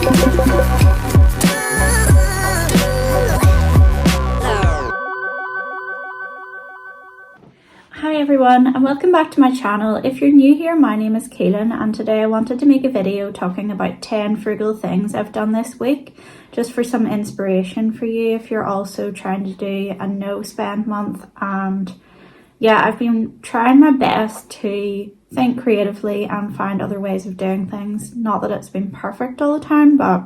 Hi everyone and welcome back to my channel. If you're new here, my name is Kaylin and today I wanted to make a video talking about 10 frugal things I've done this week, just for some inspiration for you if you're also trying to do a no spend month. And yeah, I've been trying my best to think creatively and find other ways of doing things. Not that it's been perfect all the time, but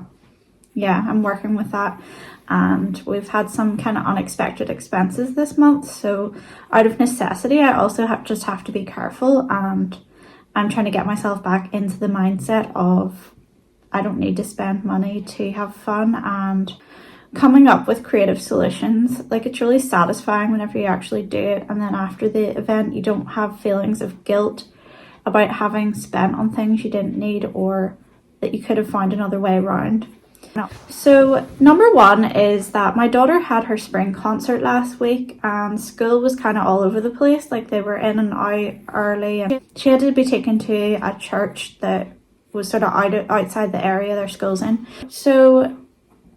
yeah, I'm working with that. And we've had some kind of unexpected expenses this month, so out of necessity I also just have to be careful, and I'm trying to get myself back into the mindset of I don't need to spend money to have fun, and coming up with creative solutions. Like, it's really satisfying whenever you actually do it, and then after the event you don't have feelings of guilt about having spent on things you didn't need or that you could have found another way around. So number one is that my daughter had her spring concert last week and school was kind of all over the place. Like, they were in and out early and she had to be taken to a church that was sort of outside the area their school's in. So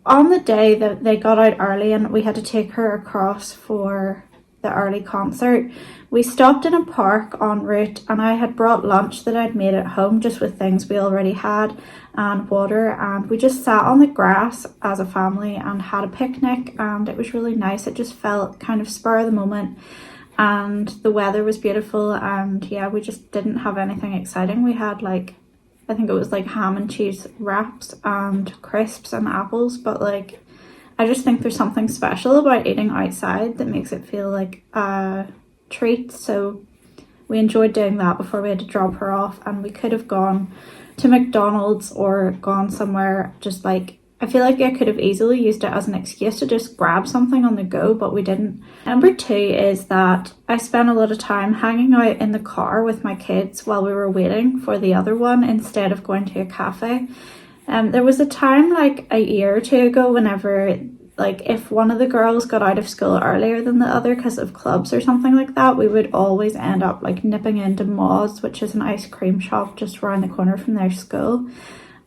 on the day that they got out early and we had to take her across for the early concert, we stopped in a park en route and I had brought lunch that I'd made at home, just with things we already had and water, and we just sat on the grass as a family and had a picnic, and it was really nice. It just felt kind of spur of the moment and the weather was beautiful, and yeah, we just didn't have anything exciting. We had like, I think it was like ham and cheese wraps and crisps and apples, but like, I just think there's something special about eating outside that makes it feel like a treat. So we enjoyed doing that before we had to drop her off, and we could have gone to McDonald's or gone somewhere. Just like, I feel like I could have easily used it as an excuse to just grab something on the go, but we didn't. Number two is that I spent a lot of time hanging out in the car with my kids while we were waiting for the other one instead of going to a cafe. There was a time like a year or two ago whenever, like, if one of the girls got out of school earlier than the other because of clubs or something like that, we would always end up like nipping into Ma's, which is an ice cream shop just around the corner from their school.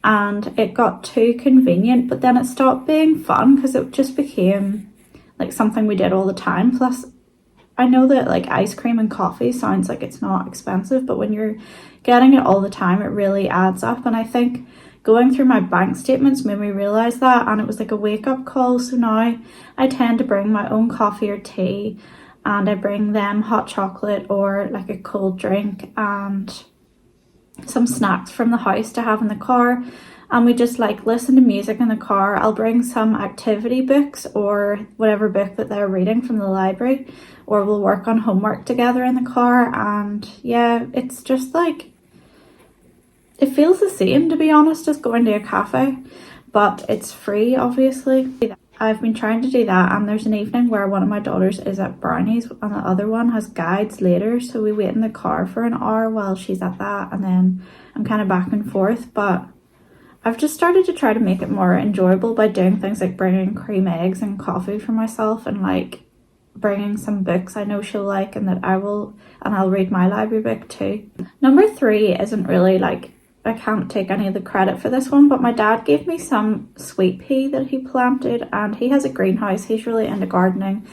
And it got too convenient, but then it stopped being fun because it just became like something we did all the time. Plus, I know that like ice cream and coffee sounds like it's not expensive, but when you're getting it all the time, it really adds up. And I think going through my bank statements made me realise that, and it was like a wake-up call. So now I tend to bring my own coffee or tea, and I bring them hot chocolate or like a cold drink and some snacks from the house to have in the car, and we just like listen to music in the car. I'll bring some activity books or whatever book that they're reading from the library, or we'll work on homework together in the car. And yeah, it's just like, it feels the same, to be honest, as going to a cafe, but it's free, obviously. I've been trying to do that, and there's an evening where one of my daughters is at Brownies and the other one has guides later, so we wait in the car for an hour while she's at that, and then I'm kind of back and forth. But I've just started to try to make it more enjoyable by doing things like bringing cream eggs and coffee for myself, and like bringing some books I know she'll like and that I will, and I'll read my library book too. Number three isn't really like, I can't take any of the credit for this one, but my dad gave me some sweet pea that he planted, and he has a greenhouse. He's really into gardening,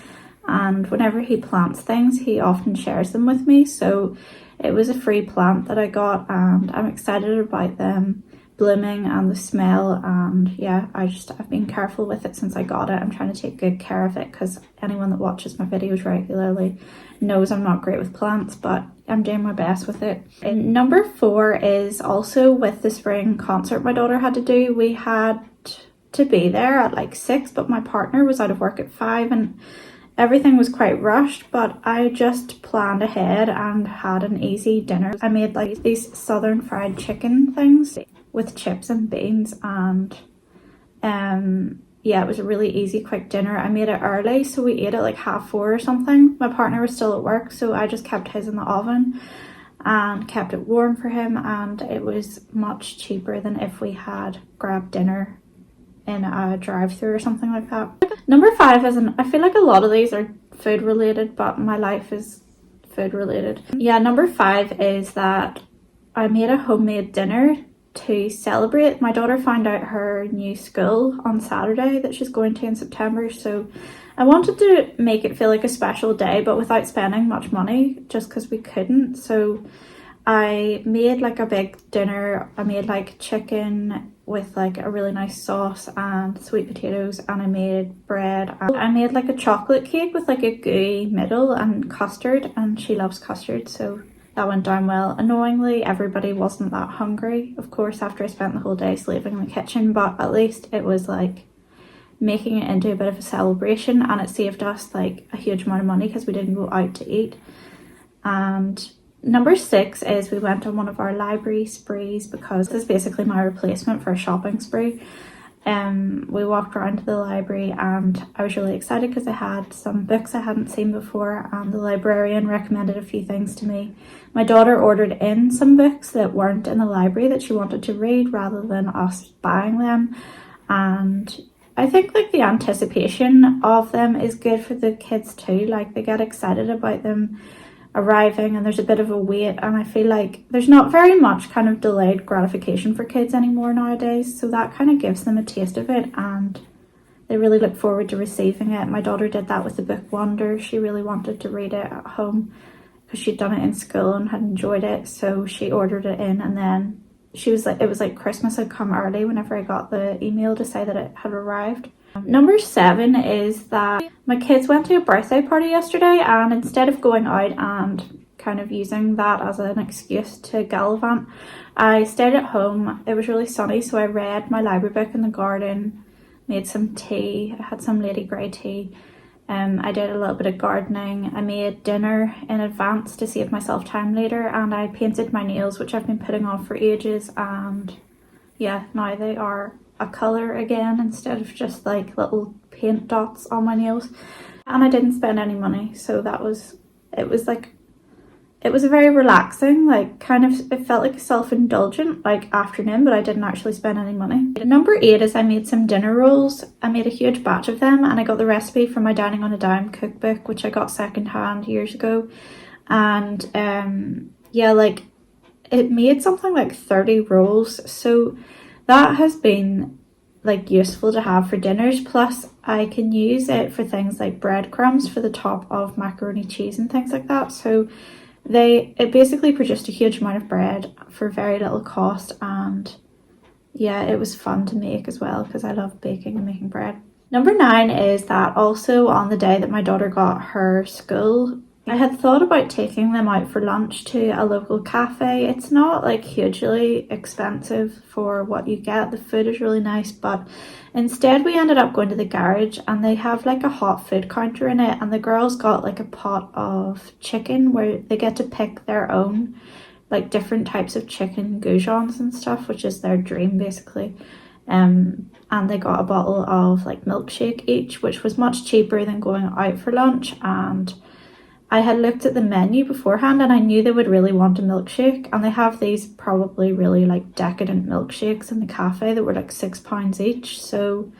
and whenever he plants things he often shares them with me, so it was a free plant that I got, and I'm excited about them blooming and the smell. And yeah, I've been careful with it since I got it. I'm trying to take good care of it because anyone that watches my videos regularly knows I'm not great with plants, but I'm doing my best with it. And number four is also with the spring concert my daughter had to do. We had to be there at like 6, but my partner was out of work at 5 and everything was quite rushed, but I just planned ahead and had an easy dinner. I made like these southern fried chicken things with chips and beans, and yeah, it was a really easy quick dinner. I made it early, so we ate at like 4:30 or something. My partner was still at work, so I just kept his in the oven and kept it warm for him, and it was much cheaper than if we had grabbed dinner in a drive-through or something like that. Number 5 isn't, I feel like a lot of these are food related, but my life is food related. Yeah, number 5 is that I made a homemade dinner to celebrate. My daughter found out her new school on Saturday that she's going to in September, so I wanted to make it feel like a special day but without spending much money, just because we couldn't. So I made like a big dinner. I made like chicken with like a really nice sauce and sweet potatoes, and I made bread. I made like a chocolate cake with like a gooey middle and custard, and she loves custard, so that went down well. Annoyingly, everybody wasn't that hungry, of course, after I spent the whole day slaving in the kitchen, but at least it was like making it into a bit of a celebration, and it saved us like a huge amount of money because we didn't go out to eat. And number 6 is we went on one of our library sprees, because this is basically my replacement for a shopping spree. We walked around to the library and I was really excited because I had some books I hadn't seen before, and the librarian recommended a few things to me. My daughter ordered in some books that weren't in the library that she wanted to read rather than us buying them, and I think like the anticipation of them is good for the kids too. Like they get excited about them arriving and there's a bit of a wait, and I feel like there's not very much kind of delayed gratification for kids anymore nowadays, so that kind of gives them a taste of it and they really look forward to receiving it. My daughter did that with the book Wonder. She really wanted to read it at home because she'd done it in school and had enjoyed it, so she ordered it in, and then she was like, it was like Christmas had come early whenever I got the email to say that it had arrived. Number 7 is that my kids went to a birthday party yesterday, and instead of going out and kind of using that as an excuse to gallivant, I stayed at home. It was really sunny, so I read my library book in the garden, made some tea. I had some Lady Grey tea. I did a little bit of gardening. I made dinner in advance to save myself time later, and I painted my nails, which I've been putting off for ages, and yeah, now they are a colour again instead of just like little paint dots on my nails. And I didn't spend any money, so it was a very relaxing, like kind of, it felt like a self-indulgent like afternoon, but I didn't actually spend any money. Number 8 is I made some dinner rolls. I made a huge batch of them, and I got the recipe from my Dining on a Dime cookbook, which I got secondhand years ago. And yeah, like it made something like 30 rolls, so that has been like useful to have for dinners. Plus I can use it for things like breadcrumbs for the top of macaroni cheese and things like that. So it basically produced a huge amount of bread for very little cost, and yeah, it was fun to make as well because I love baking and making bread. Number 9 is that also on the day that my daughter got her school, I had thought about taking them out for lunch to a local cafe. It's not like hugely expensive for what you get. The food is really nice, but instead we ended up going to the garage, and they have like a hot food counter in it, and the girls got like a pot of chicken where they get to pick their own like different types of chicken goujons and stuff, which is their dream basically. And they got a bottle of like milkshake each, which was much cheaper than going out for lunch. And I had looked at the menu beforehand and I knew they would really want a milkshake, and they have these probably really like decadent milkshakes in the cafe that were like £6 each, so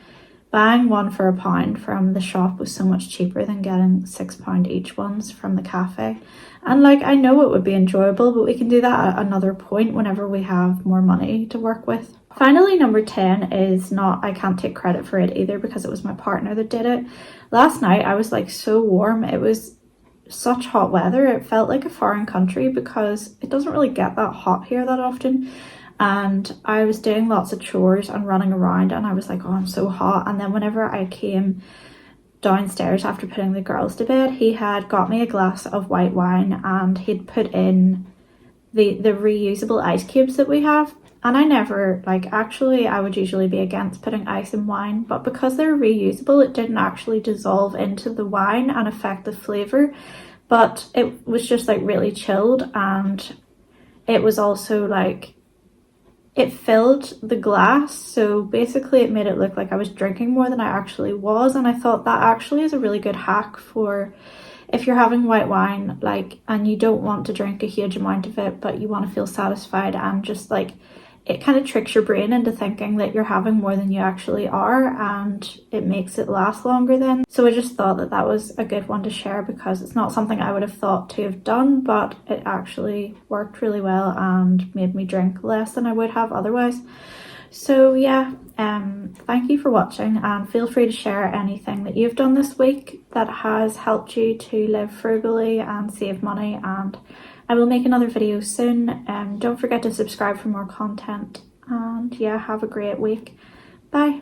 buying one for £1 from the shop was so much cheaper than getting £6 each ones from the cafe. And like, I know it would be enjoyable, but we can do that at another point whenever we have more money to work with. Finally, number 10 is not, I can't take credit for it either because it was my partner that did it. Last night I was like so warm. It was such hot weather. It felt like a foreign country because it doesn't really get that hot here that often. And I was doing lots of chores and running around, and I was like, oh, I'm so hot. And then whenever I came downstairs after putting the girls to bed, he had got me a glass of white wine, and he'd put in the reusable ice cubes that we have. And I never, like, actually I would usually be against putting ice in wine, but because they're reusable, it didn't actually dissolve into the wine and affect the flavour, but it was just like really chilled. And it was also like, it filled the glass, so basically it made it look like I was drinking more than I actually was. And I thought that actually is a really good hack for if you're having white wine, like, and you don't want to drink a huge amount of it, but you want to feel satisfied and just like it kind of tricks your brain into thinking that you're having more than you actually are, and it makes it last longer then. So I just thought that that was a good one to share because it's not something I would have thought to have done, but it actually worked really well and made me drink less than I would have otherwise. So yeah, thank you for watching, and feel free to share anything that you've done this week that has helped you to live frugally and save money, and I will make another video soon. Don't forget to subscribe for more content, and yeah, have a great week. Bye.